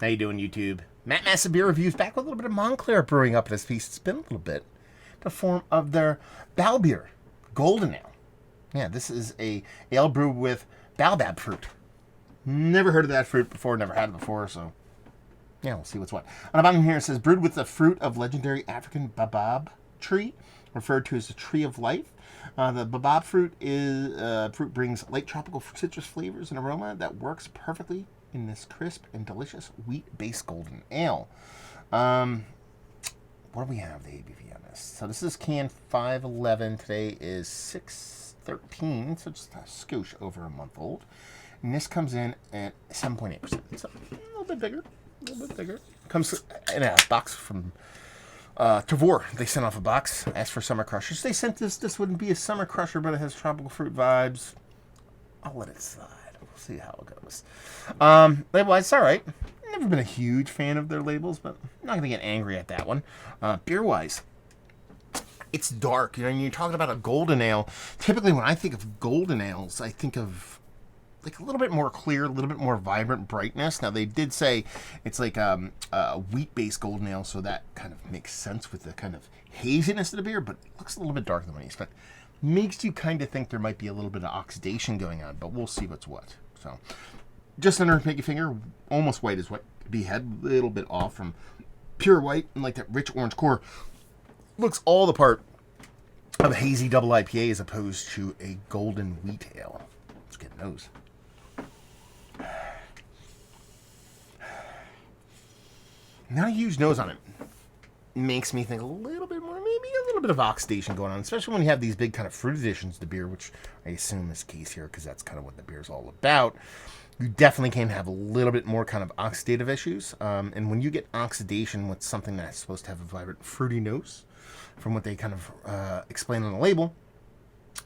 How you doing, YouTube? Matt Massa Beer Reviews back with a little bit of Montclair brewing up in this piece. It's been a little bit. The form of their Baobiere Golden Ale. Yeah, this is a ale brewed with Baobab fruit. Never heard of that fruit before, never had it before, so yeah, we'll see what's what. On the bottom here it says, brewed with the fruit of legendary African Baobab tree, referred to as the tree of life. The Baobab fruit brings light tropical citrus flavors and aroma that works perfectly in this crisp and delicious wheat-based golden ale. What do we have the ABV on this? So this is can 511. Today is 6/13, so just a skosh over a month old. And this comes in at 7.8%. So a little bit bigger. Comes in a box from Tavor. They sent off a box, asked for summer crushers. They sent this. This wouldn't be a summer crusher, but it has tropical fruit vibes. I'll let it slide. We'll see how it goes. Label-wise, it's all right. Never been a huge fan of their labels, but I'm not going to get angry at that one. Beer-wise, it's dark. You know, you're talking about a golden ale. Typically, when I think of golden ales, I think of like a little bit more clear, a little bit more vibrant brightness. Now, they did say it's like a wheat-based golden ale, so that kind of makes sense with the kind of haziness of the beer, but it looks a little bit darker than what you expect. Makes you kind of think there might be a little bit of oxidation going on, but we'll see what's what. So, just under pinky finger, almost white is what could be had, a little bit off from pure white, and like that rich orange core. Looks all the part of a hazy double IPA as opposed to a golden wheat ale. Let's get those. Not a huge nose on it. Makes me think a little bit more, maybe a little bit of oxidation going on, especially when you have these big kind of fruit additions to beer, which I assume is the case here because that's kind of what the beer is all about. You definitely can have a little bit more kind of oxidative issues. And when you get oxidation with something that's supposed to have a vibrant fruity nose, from what they kind of explain on the label,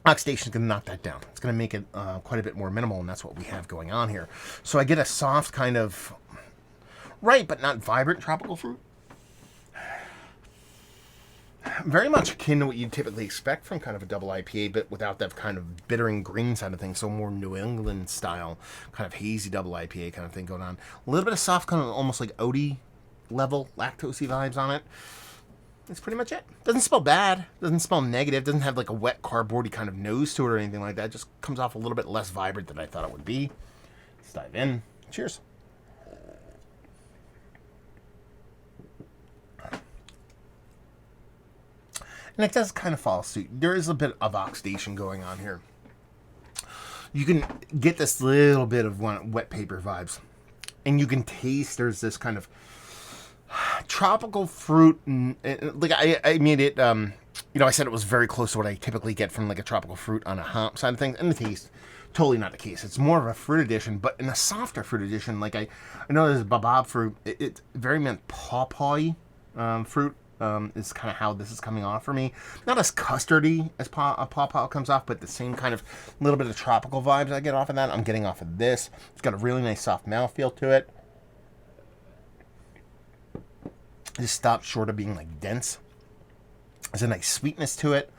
oxidation is going to knock that down. It's going to make it quite a bit more minimal, and that's what we have going on here. So I get a soft kind of, right, but not vibrant tropical fruit. Very much akin to what you'd typically expect from kind of a double IPA, but without that kind of bittering green side of things. So more New England style, kind of hazy double IPA kind of thing going on. A little bit of soft, kind of almost like oaty level lactosey vibes on it. That's pretty much it. Doesn't smell bad. Doesn't smell negative. Doesn't have like a wet cardboardy kind of nose to it or anything like that. Just comes off a little bit less vibrant than I thought it would be. Let's dive in. Cheers. And it does kind of follow suit. There is a bit of oxidation going on here. You can get this little bit of wet paper vibes. And you can taste there's this kind of tropical fruit. Like I made it, I said it was very close to what I typically get from like a tropical fruit on a hop side of things. And the taste, totally not the case. It's more of a fruit addition, but in a softer fruit addition. Like I know there's Baobab fruit. It's very pawpaw-y fruit. Is kind of how this is coming off for me. Not as custardy as pawpaw comes off, but the same kind of little bit of tropical vibes I get off of that, I'm getting off of this. It's got a really nice soft mouthfeel to it. Just stops short of being like dense. There's a nice sweetness to it.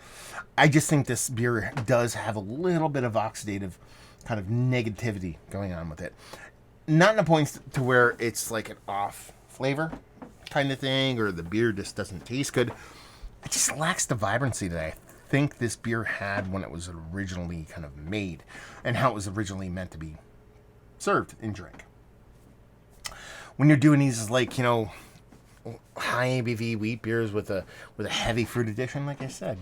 I just think this beer does have a little bit of oxidative kind of negativity going on with it. Not in a point to where it's like an off flavor kind of thing, or the beer just doesn't taste good. It just lacks the vibrancy that I think this beer had when it was originally kind of made, and how it was originally meant to be served and drink. When you're doing these, like, high ABV wheat beers with a heavy fruit addition, like I said,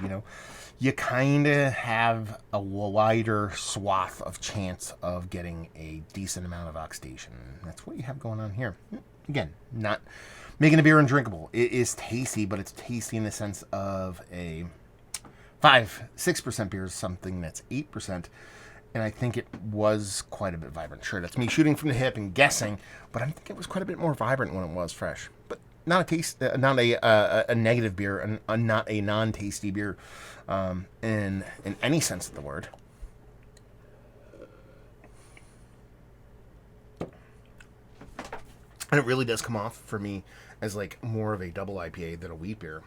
you kind of have a wider swath of chance of getting a decent amount of oxidation. That's what you have going on here. Again, not making a beer undrinkable. It is tasty, but it's tasty in the sense of a 5-6% beer is something that's 8%. And I think it was quite a bit vibrant. Sure, that's me shooting from the hip and guessing, but I think it was quite a bit more vibrant when it was fresh. But not a taste, not a negative beer, and not a non-tasty beer in any sense of the word. And it really does come off for me as like more of a double IPA than a wheat beer.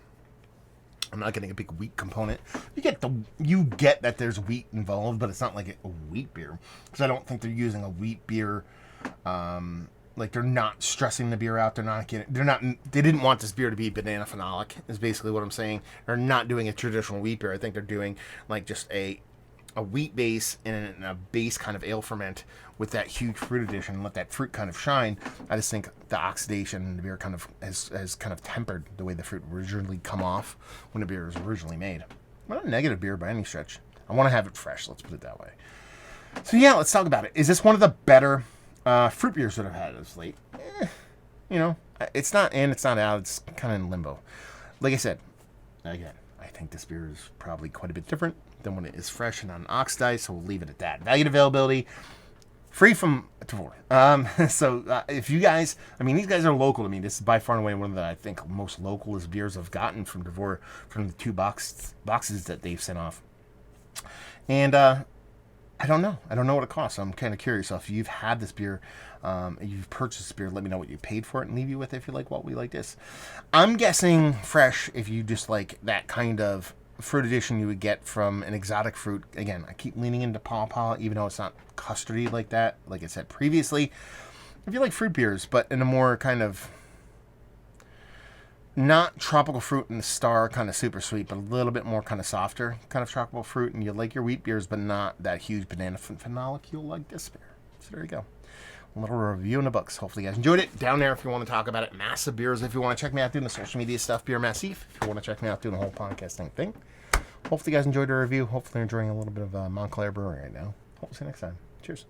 I'm not getting a big wheat component. You get that there's wheat involved, but it's not like a wheat beer, because I don't think they're using a wheat beer Like, they're not stressing the beer out. They didn't want this beer to be banana phenolic, is basically what I'm saying. They're not doing a traditional wheat beer. I think they're doing, like, just a wheat base and a base kind of ale ferment with that huge fruit addition and let that fruit kind of shine. I just think the oxidation in the beer kind of has kind of tempered the way the fruit originally come off when the beer was originally made. Not a negative beer by any stretch. I want to have it fresh, let's put it that way. So yeah, let's talk about it. Is this one of the better fruit beers that I've had as late? You know, it's not in, it's not out. It's kind of in limbo. Like I said, again, I think this beer is probably quite a bit different than when it is fresh and unoxidized, so we'll leave it at that. Value and availability, free from Tavour. So if you guys, I mean, these guys are local to me. This is by far and away one of the, I think, most localist beers I've gotten from Tavour from the 2 boxes that they've sent off. And I don't know. I don't know what it costs. So I'm kind of curious. So if you've had this beer, you've purchased this beer, let me know what you paid for it and leave you with it if you like what we like this. I'm guessing fresh if you just like that kind of fruit addition you would get from an exotic fruit. Again, I keep leaning into pawpaw, even though it's not custardy like that, like I said previously. If you like fruit beers, but in a more kind of not tropical fruit in the star, kind of super sweet, but a little bit more kind of softer kind of tropical fruit, and you like your wheat beers, but not that huge banana phenolic, you'll like this beer. So there you go. A little review in the books. Hopefully you guys enjoyed it. Down there if you want to talk about it. Massive Beers if you want to check me out doing the social media stuff. Beer Massif if you want to check me out doing the whole podcasting thing. Hopefully you guys enjoyed the review. Hopefully you're enjoying a little bit of Montclair Brewing right now. Hope to see you next time. Cheers.